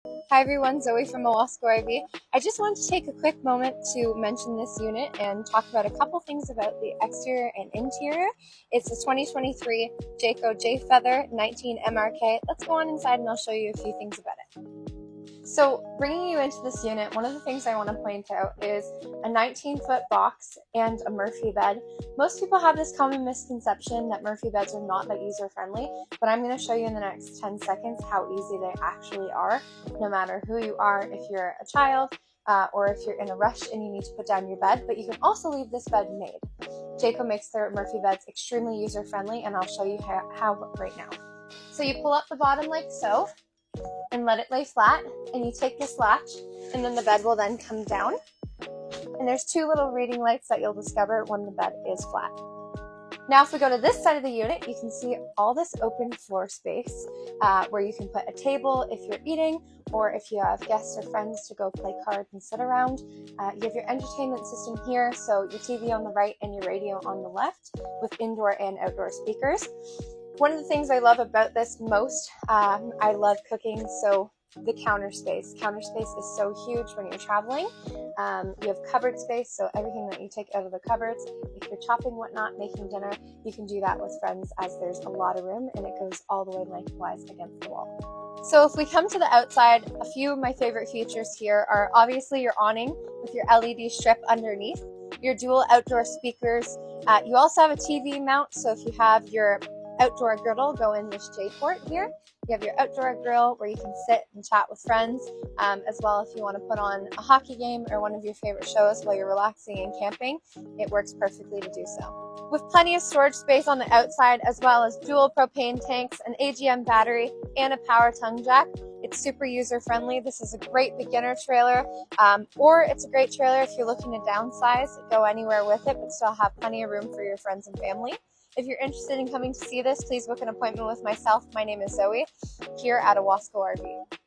Hi everyone, Zoe from Owasco RV. I just wanted to take a quick moment to mention this unit and talk about a couple things about the exterior and interior. It's a 2023 Jayco Jay Feather 19 MRK. Let's go on inside and I'll show you a few things about it. So bringing you into this unit, one of the things I want to point out is a 19-foot box and a Murphy bed. Most people have this common misconception that Murphy beds are not that user-friendly, but I'm going to show you in the next 10 seconds how easy they actually are, no matter who you are, if you're a child, or if you're in a rush and you need to put down your bed, but you can also leave this bed made. Jayco makes their Murphy beds extremely user-friendly, and I'll show you how right now. So you pull up the bottom like so, and let it lay flat, and you take this latch, and then the bed will then come down. And there's two little reading lights that you'll discover when the bed is flat. Now if we go to this side of the unit, you can see all this open floor space where you can put a table if you're eating, or if you have guests or friends to go play cards and sit around. You have your entertainment system here, so your TV on the right and your radio on the left with indoor and outdoor speakers. One of the things I love about this most, I love cooking, so the counter space. Counter space is so huge when you're traveling. You have cupboard space, so everything that you take out of the cupboards, if you're chopping whatnot, making dinner, you can do that with friends as there's a lot of room and it goes all the way lengthwise against the wall. So if we come to the outside, a few of my favorite features here are obviously your awning with your LED strip underneath, your dual outdoor speakers. You also have a TV mount, so if you have your outdoor griddle, go in this J-port here. You have your outdoor grill where you can sit and chat with friends, as well if you want to put on a hockey game or one of your favorite shows while you're relaxing and camping, it works perfectly to do so. With plenty of storage space on the outside, as well as dual propane tanks, an AGM battery, and a power tongue jack, it's super user-friendly. This is a great beginner trailer, or it's a great trailer if you're looking to downsize, go anywhere with it, but still have plenty of room for your friends and family. If you're interested in coming to see this, please book an appointment with myself. My name is Zoe, here at Owasco RV.